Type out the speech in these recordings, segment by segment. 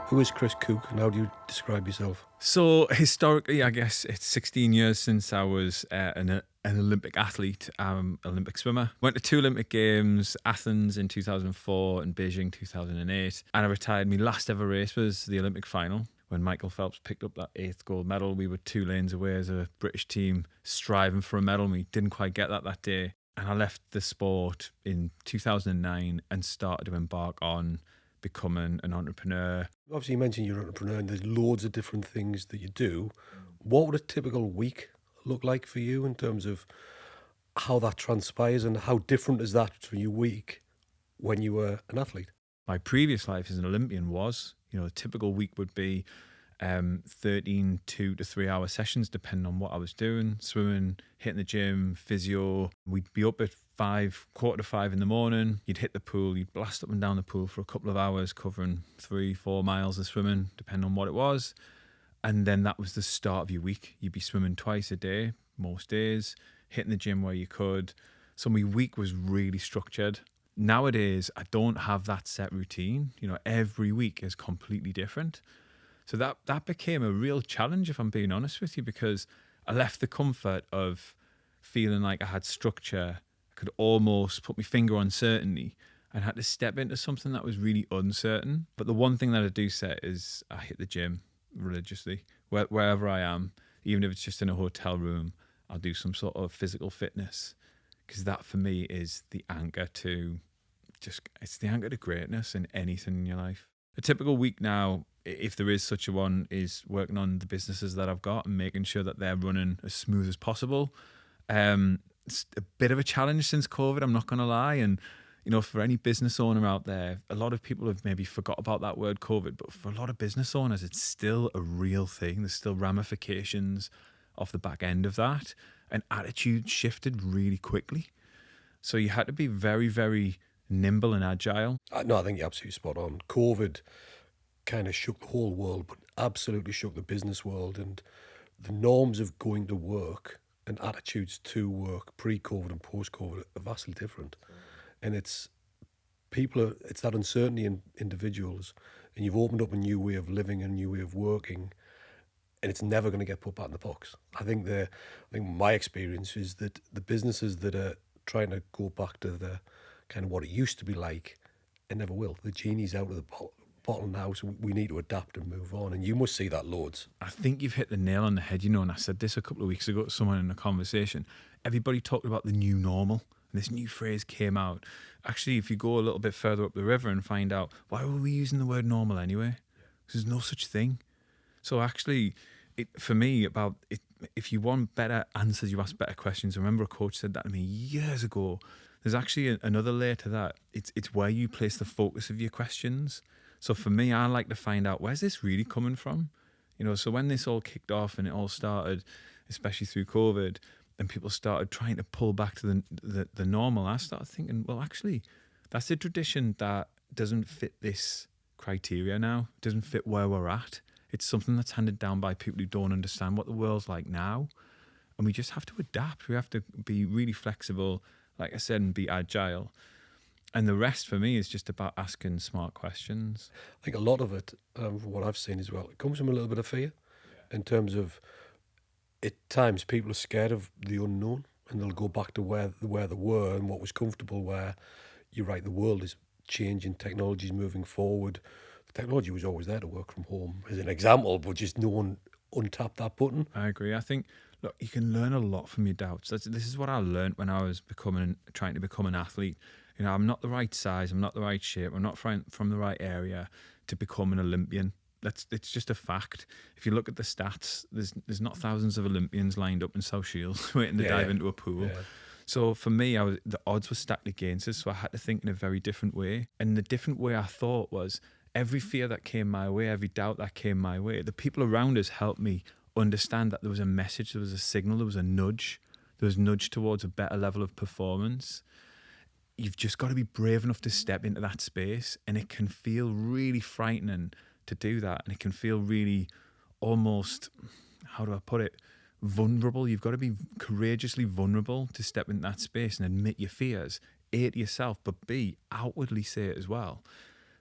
Who is Chris Cook and how do you describe yourself? So historically, I guess it's 16 years since I was an Olympic athlete, Olympic swimmer. Went to 2 Olympic Games, Athens in 2004 and Beijing 2008. And I retired. My last ever race was the Olympic final. When Michael Phelps picked up that 8th gold medal, we were 2 lanes away as a British team striving for a medal. We didn't quite get that day. And I left the sport in 2009 and started to embark on becoming an entrepreneur. Obviously, you mentioned you're an entrepreneur and there's loads of different things that you do. What would a typical week look like for you in terms of how that transpires, and how different is that from your week when you were an athlete? My previous life as an Olympian was, a typical week would be 13 2 to 3 hour sessions depending on what I was doing, swimming, hitting the gym, physio. We'd be up at 4:45 in the morning. You'd hit the pool, you'd blast up and down the pool for a couple of hours, covering 3-4 miles of swimming depending on what it was. And then that was the start of your week. You'd be swimming twice a day most days, hitting the gym where you could. So my week was really structured. Nowadays I don't have that set routine. Every week is completely different. So that became a real challenge, if I'm being honest with you, because I left the comfort of feeling like I had structure. I could almost put my finger on certainty, and had to step into something that was really uncertain. But the one thing that I do say is I hit the gym religiously. Wherever I am, even if it's just in a hotel room, I'll do some sort of physical fitness, because that for me is the anchor to it's the anchor to greatness in anything in your life. A typical week now, if there is such a one, is working on the businesses that I've got and making sure that they're running as smooth as possible. It's a bit of a challenge since COVID, I'm not going to lie. And, for any business owner out there, a lot of people have maybe forgot about that word COVID, but for a lot of business owners, it's still a real thing. There's still ramifications off the back end of that. And attitude shifted really quickly. So you had to be very, very nimble and agile. No, I think you're absolutely spot on. COVID kind of shook the whole world, but absolutely shook the business world, and the norms of going to work and attitudes to work pre-COVID and post-COVID are vastly different. And it's that uncertainty in individuals, and you've opened up a new way of living, a new way of working, and it's never going to get put back in the box. I think my experience is that the businesses that are trying to go back to the kind of what it used to be like, it never will. The genie's out of the bottle now, so we need to adapt and move on. And you must see that loads. I think you've hit the nail on the head, and I said this a couple of weeks ago to someone in a conversation. Everybody talked about the new normal, and this new phrase came out. Actually, if you go a little bit further up the river and find out, why were we using the word normal anyway? Because there's no such thing. So actually, for me, if you want better answers, you ask better questions. I remember a coach said that to me years ago. There's actually another layer to that. It's where you place the focus of your questions. So for me, I like to find out, where's this really coming from? So when this all kicked off and it all started, especially through COVID, and people started trying to pull back to the normal, I started thinking, well, actually, that's a tradition that doesn't fit this criteria now. It doesn't fit where we're at. It's something that's handed down by people who don't understand what the world's like now. And we just have to adapt. We have to be really flexible, like I said, and be agile. And the rest for me is just about asking smart questions. I think a lot of it, from what I've seen as well, it comes from a little bit of fear in terms of, at times people are scared of the unknown and they'll go back to where they were and what was comfortable, where you're right, the world is changing, technology is moving forward. The technology was always there to work from home as an example, but just no one untapped that button. I agree. I think, look, you can learn a lot from your doubts. This is what I learned when I was trying to become an athlete. I'm not the right size, I'm not the right shape, I'm not from the right area to become an Olympian. It's just a fact. If you look at the stats, there's not thousands of Olympians lined up in South Shields waiting to dive into a pool. Yeah. So for me, the odds were stacked against us, so I had to think in a very different way. And the different way I thought was, every fear that came my way, every doubt that came my way, the people around us helped me understand that there was a message, there was a signal, there was a nudge. There was a nudge towards a better level of performance. You've just got to be brave enough to step into that space, and it can feel really frightening to do that, and it can feel really almost, how do I put it, vulnerable. You've got to be courageously vulnerable to step in that space and admit your fears, A, to yourself, but B, outwardly say it as well.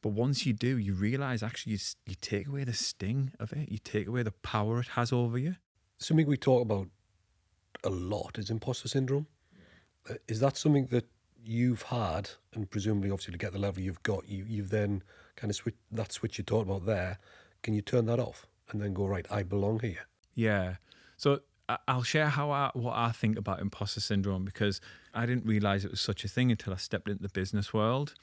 But once you do, you realize actually you take away the sting of it. You take away the power it has over you. Something we talk about a lot is imposter syndrome. Is that something that you've had, and presumably obviously to get the level you've got, you've then kind of that switch you talked about there, can you turn that off and then go, right, I belong here? Yeah. So I'll share what I think about imposter syndrome, because I didn't realize it was such a thing until I stepped into the business world.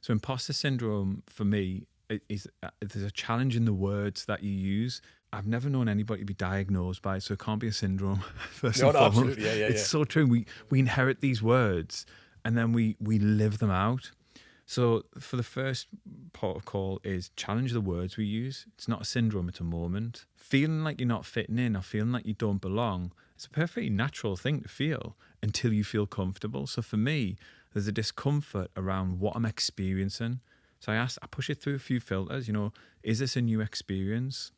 So imposter syndrome for me is there's a challenge in the words that you use. I've never known anybody to be diagnosed by it, so it can't be a syndrome. First and foremost. Absolutely. Yeah, it's so true. We inherit these words and then we live them out. So for the first port of call is challenge the words we use. It's not a syndrome, it's a moment. Feeling like you're not fitting in or feeling like you don't belong, it's a perfectly natural thing to feel until you feel comfortable. So for me, there's a discomfort around what I'm experiencing. So I push it through a few filters, is this a new experience?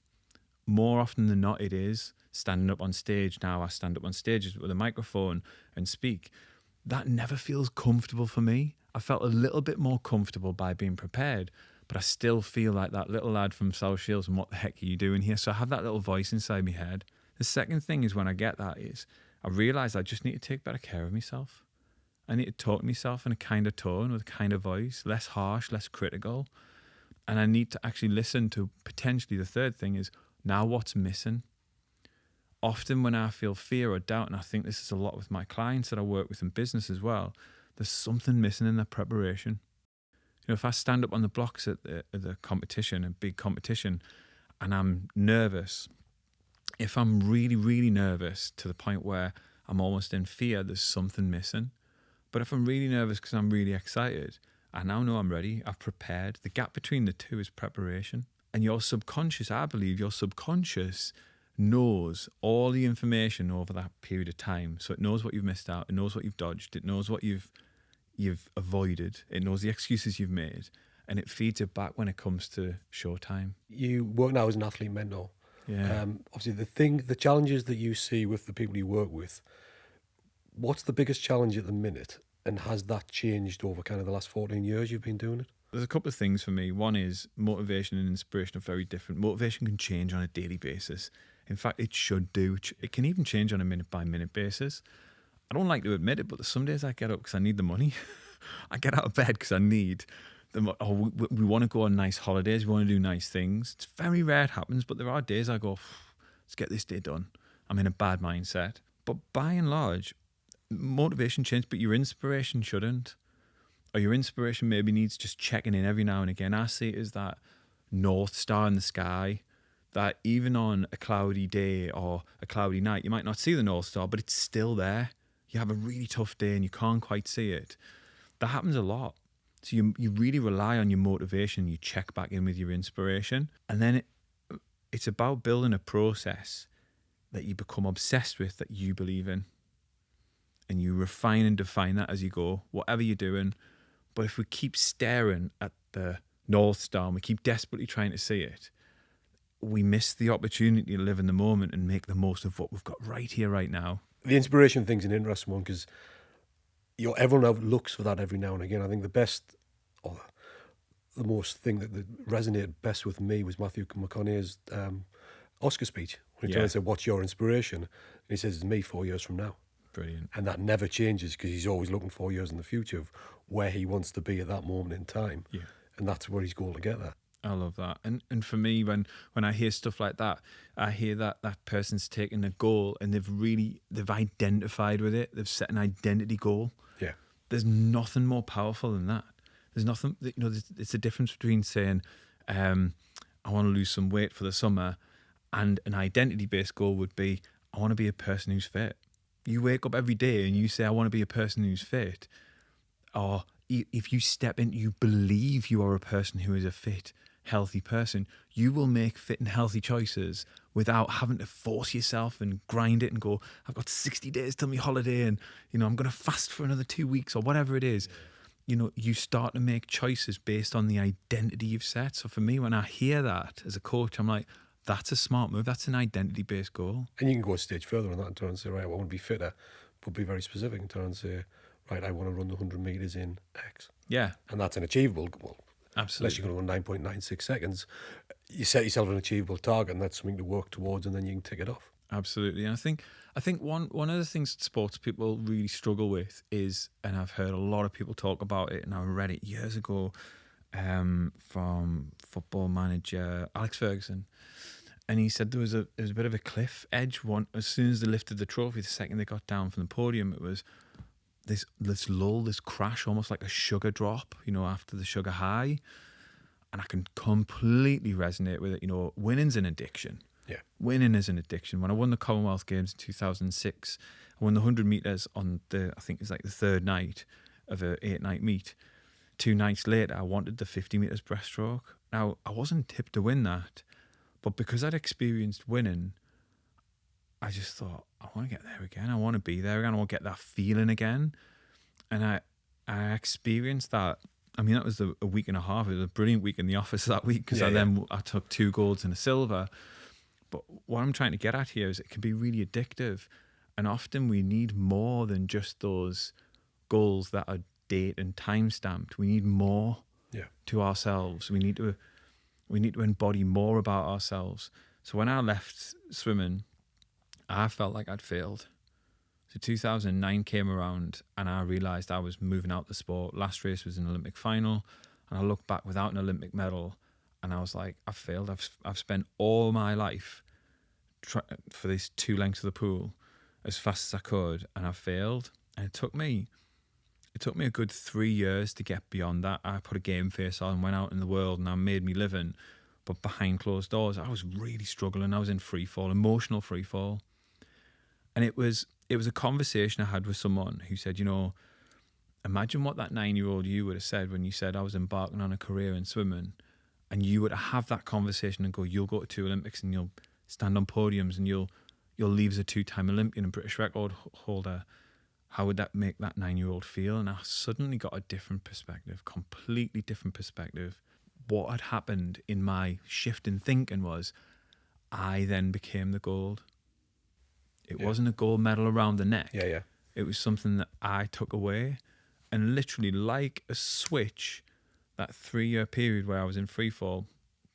More often than not, it is. Standing up on stage now, I stand up on stages with a microphone and speak. That never feels comfortable for me. I felt a little bit more comfortable by being prepared, but I still feel like that little lad from South Shields and what the heck are you doing here? So I have that little voice inside my head. The second thing is when I get that is I realise I just need to take better care of myself. I need to talk to myself in a kind of tone with a kind of voice, less harsh, less critical. And I need to actually listen to potentially the third thing is now what's missing. Often when I feel fear or doubt, and I think this is a lot with my clients that I work with in business as well, there's something missing in their preparation. If I stand up on the blocks at the competition, a big competition, and I'm nervous, if I'm really, really nervous to the point where I'm almost in fear, there's something missing. But if I'm really nervous because I'm really excited, I now know I'm ready, I've prepared. The gap between the two is preparation. And your subconscious, I believe, your subconscious knows all the information over that period of time. So it knows what you've missed out, it knows what you've dodged, it knows what you've avoided, it knows the excuses you've made, and it feeds it back when it comes to showtime. You work now as an athlete mentor. Yeah. Obviously, the challenges that you see with the people you work with, what's the biggest challenge at the minute? And has that changed over kind of the last 14 years you've been doing it? There's a couple of things for me. One is motivation and inspiration are very different. Motivation can change on a daily basis. In fact, it should do. It can even change on a minute-by-minute basis. I don't like to admit it, but some days I get up because I need the money. I get out of bed because I need the money. Oh, we want to go on nice holidays. We want to do nice things. It's very rare it happens, but there are days I go, let's get this day done. I'm in a bad mindset. But by and large, motivation changes, but your inspiration shouldn't. Or your inspiration maybe needs just checking in every now and again. I see it as that North Star in the sky, that even on a cloudy day or a cloudy night, you might not see the North Star, but it's still there. You have a really tough day and you can't quite see it. That happens a lot. So you really rely on your motivation. You check back in with your inspiration. And then it's about building a process that you become obsessed with, that you believe in. And you refine and define that as you go, whatever you're doing. But if we keep staring at the North Star and we keep desperately trying to see it, we miss the opportunity to live in the moment and make the most of what we've got right here, right now. The inspiration thing's an interesting one because everyone looks for that every now and again. I think the best, or the most thing that resonated best with me was Matthew McConaughey's Oscar speech. When he tried to say, what's your inspiration? And he says, it's me 4 years from now. Brilliant. And that never changes because he's always looking 4 years in the future of where he wants to be at that moment in time. Yeah. And that's where he's going to get that. I love that. And for me, when I hear stuff like that, I hear that person's taken a goal and they've identified with it. They've set an identity goal. Yeah. There's nothing more powerful than that. There's nothing, it's the difference between saying, I want to lose some weight for the summer, and an identity-based goal would be, I want to be a person who's fit. You wake up every day and you say, I want to be a person who's fit. Or if you step in, you believe you are a person who is a fit, healthy person, you will make fit and healthy choices without having to force yourself and grind it and go, I've got 60 days till my holiday and, I'm going to fast for another 2 weeks or whatever it is. You start to make choices based on the identity you've set. So for me, when I hear that as a coach, I'm like, that's a smart move. That's an identity-based goal. And you can go a stage further on that and turn and say, right, I want to be fitter, but be very specific and turn and say, right, I want to run the 100 metres in X. Yeah, And that's an achievable goal. absolutely. Unless you're going to run 9.96 seconds, you set yourself an achievable target, and that's something to work towards, and then you can tick it off. Absolutely. And I think one of the things that sports people really struggle with is, and I've heard a lot of people talk about it, and I read it years ago from football manager Alex Ferguson. And he said there was a bit of a cliff edge. As soon as they lifted the trophy, the second they got down from the podium, it was this lull, this crash, almost like a sugar drop, after the sugar high. And I can completely resonate with it. Winning's an addiction. Yeah. Winning is an addiction. When I won the Commonwealth Games in 2006, I won the 100 metres on I think it's like the third night of a 8-night meet. 2 nights later, I wanted the 50 metres breaststroke. Now, I wasn't tipped to win that, but because I'd experienced winning, I just thought, I want to get there again. I want to be there again. I want to get that feeling again. And I experienced that. I mean, that was a week and a half. It was a brilliant week in the office that week because I took 2 golds and a silver. But what I'm trying to get at here is it can be really addictive. And often we need more than just those goals that are date and time stamped. We need more to ourselves. We need to embody more about ourselves. So when I left swimming, I felt like I'd failed. So 2009 came around and I realised I was moving out the sport. Last race was an Olympic final, and I looked back without an Olympic medal, and I was like, I've failed. I've spent all my life for these 2 lengths of the pool as fast as I could, and I failed. And it took me a good 3 years to get beyond that. I put a game face on, went out in the world, and I made me living. But behind closed doors, I was really struggling. I was in free fall, emotional free fall. And it was a conversation I had with someone who said, imagine what that 9-year-old you would have said when you said I was embarking on a career in swimming, and you would have that conversation and go, you'll go to 2 Olympics and you'll stand on podiums and you'll leave as a 2-time Olympian and British record holder. How would that make that 9-year-old feel? And I suddenly got a different perspective, completely different perspective. What had happened in my shift in thinking was I then became the gold. It wasn't a gold medal around the neck. Yeah. It was something that I took away, and literally like a switch, that 3-year period where I was in free fall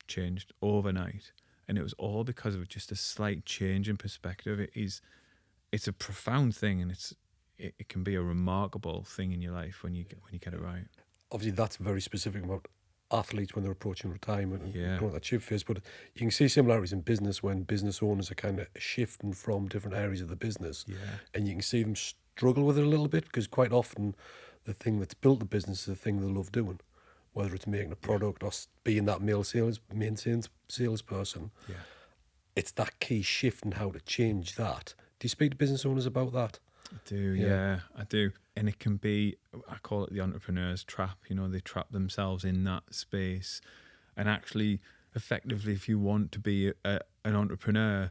changed overnight. And it was all because of just a slight change in perspective. It's a profound thing, and it can be a remarkable thing in your life when you get it right. Obviously, that's very specific about athletes when they're approaching retirement and Yeah. going that shift phase. But you can see similarities in business when business owners are kind of shifting from different areas of the business. Yeah. And you can see them struggle with it a little bit, because quite often the thing that's built the business is the thing they love doing, whether it's making a product or being that main salesperson. Yeah. It's that key shift in how to change that. Do you speak to business owners about that? I do, yeah, I do. And it can be, I call it the entrepreneur's trap. They trap themselves in that space. And actually, effectively, if you want to be an entrepreneur,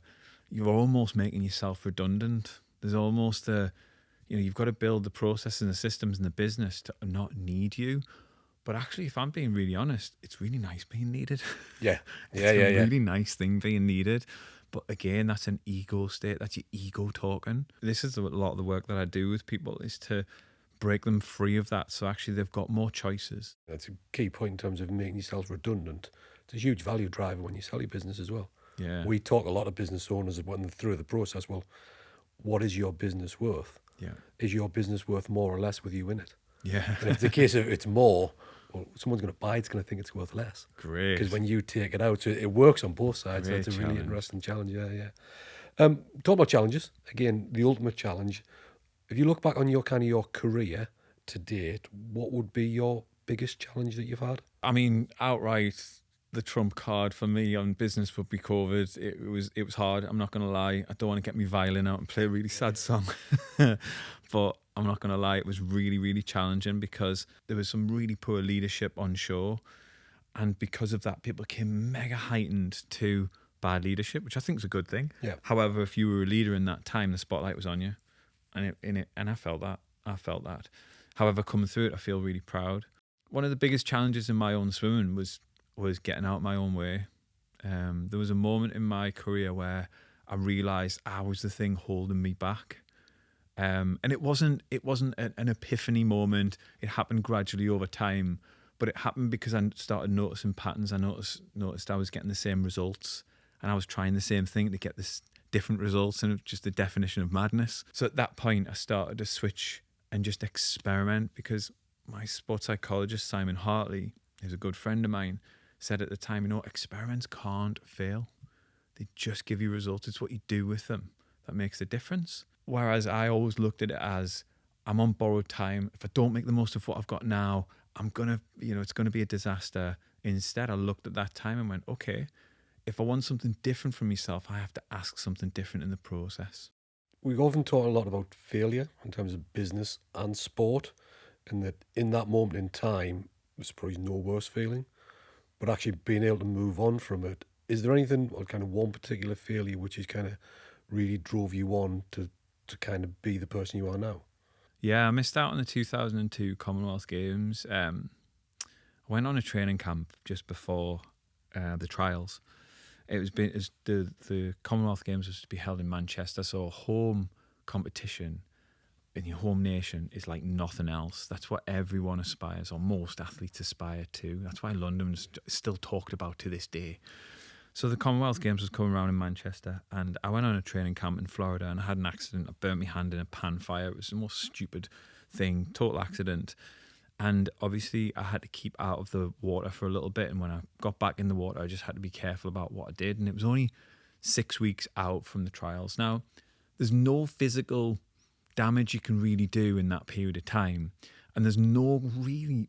you're almost making yourself redundant. There's almost you've got to build the processes and the systems in the business to not need you. But actually, if I'm being really honest, it's really nice being needed. Yeah. It's a really nice thing being needed. But again, that's an ego state. That's your ego talking. This is a lot of the work that I do with people, is to break them free of that. So actually they've got more choices. That's a key point in terms of making yourself redundant. It's a huge value driver when you sell your business as well. Yeah. We talk a lot of business owners when they're through the process. Well, what is your business worth? Yeah. Is your business worth more or less with you in it? Yeah. And if it's the case of it's more, well, someone's going to buy it's going to think it's worth less. Great. Because when you take it out, so it works on both sides. Great So it's a really challenge. interesting challenge. Yeah. Talk about challenges. Again, the ultimate challenge. If you look back on your career to date, what would be your biggest challenge that you've had? I mean, outright, the trump card for me on business would be COVID. It was hard. I'm not going to lie. I don't want to get my violin out and play a really sad song. But I'm not going to lie. It was really, really challenging because there was some really poor leadership on shore. And because of that, people became mega heightened to bad leadership, which I think is a good thing. Yeah. However, if you were a leader in that time, the spotlight was on you. And I felt that. However, coming through it, I feel really proud. One of the biggest challenges in my own swimming was getting out my own way. There was a moment in my career where I realised I was the thing holding me back. And it wasn't an epiphany moment. It happened gradually over time, but it happened because I started noticing patterns. I noticed I was getting the same results, and I was trying the same thing to get this different results, and it was just the definition of madness. So at that point, I started to switch and just experiment, because my sports psychologist, Simon Hartley, who's a good friend of mine, said at the time, experiments can't fail. They just give you results. It's what you do with them that makes the difference. Whereas I always looked at it as, I'm on borrowed time. If I don't make the most of what I've got now, it's going to be a disaster. Instead, I looked at that time and went, okay, if I want something different from myself, I have to ask something different in the process. We've often talked a lot about failure in terms of business and sport, and that in that moment in time, there's probably no worse feeling, but actually being able to move on from it. Is there anything, or kind of one particular failure which is kind of really drove you on to kind of be the person you are now? Yeah, I missed out on the 2002 Commonwealth Games. I went on a training camp just before the trials. The Commonwealth Games was to be held in Manchester, so home competition in your home nation is like nothing else. That's what everyone aspires, or most athletes aspire to. That's why London's still talked about to this day. So the Commonwealth Games was coming around in Manchester, and I went on a training camp in Florida, and I had an accident. I burnt my hand in a pan fire. It was the most stupid thing, total accident. And obviously I had to keep out of the water for a little bit. And when I got back in the water, I just had to be careful about what I did. And it was only 6 weeks out from the trials. Now, there's no physical damage you can really do in that period of time. And there's not really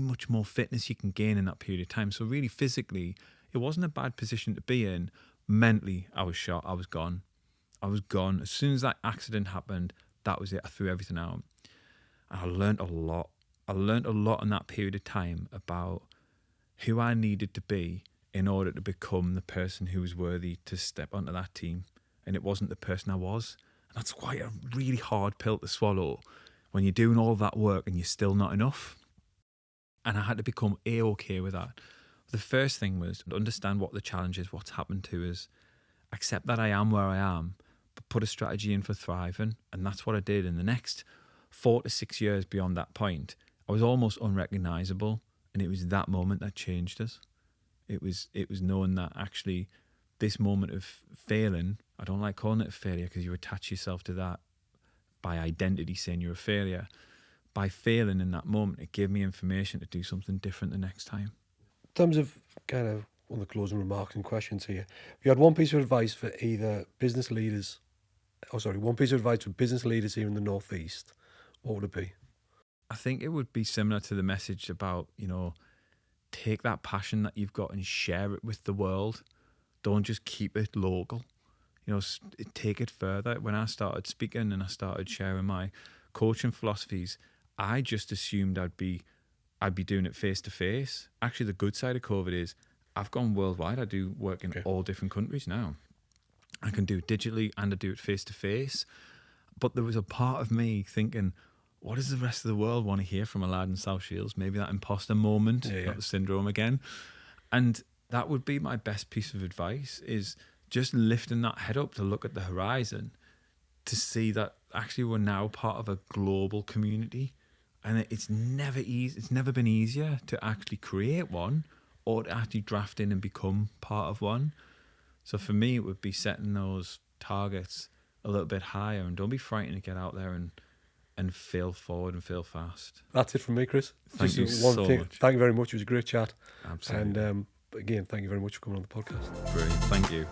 much more fitness you can gain in that period of time. So really physically, it wasn't a bad position to be in. Mentally, I was shot. I was gone. As soon as that accident happened, that was it. I threw everything out. And I learned a lot. I learned a lot in that period of time about who I needed to be in order to become the person who was worthy to step onto that team. And it wasn't the person I was. And that's quite a really hard pill to swallow when you're doing all that work and you're still not enough. And I had to become A-okay with that. The first thing was to understand what the challenge is, what's happened to us, accept that I am where I am, but put a strategy in for thriving. And that's what I did. In the next 4 to 6 years beyond that point, I was almost unrecognizable, and it was that moment that changed us. It was knowing that actually this moment of failing, I don't like calling it a failure because you attach yourself to that by identity, saying you're a failure. By failing in that moment, it gave me information to do something different the next time. In terms of kind of one of the closing remarks and questions here, if you had one piece of advice for business leaders here in the Northeast, what would it be? I think it would be similar to the message about, take that passion that you've got and share it with the world. Don't just keep it local. Take it further. When I started speaking and I started sharing my coaching philosophies, I just assumed I'd be doing it face to face. Actually, the good side of COVID is I've gone worldwide. I do work in all different countries now. I can do it digitally and I do it face to face. But there was a part of me thinking, what does the rest of the world want to hear from a lad in South Shields? Maybe that imposter moment, not the syndrome again. And that would be my best piece of advice, is just lifting that head up to look at the horizon, to see that actually we're now part of a global community. And it's never easy. It's never been easier to actually create one or to actually draft in and become part of one. So for me, it would be setting those targets a little bit higher, and don't be frightened to get out there and fail forward and fail fast. That's it from me, Chris. Thank you so much. Thank you very much. It was a great chat. Absolutely. And again, thank you very much for coming on the podcast. Brilliant. Thank you.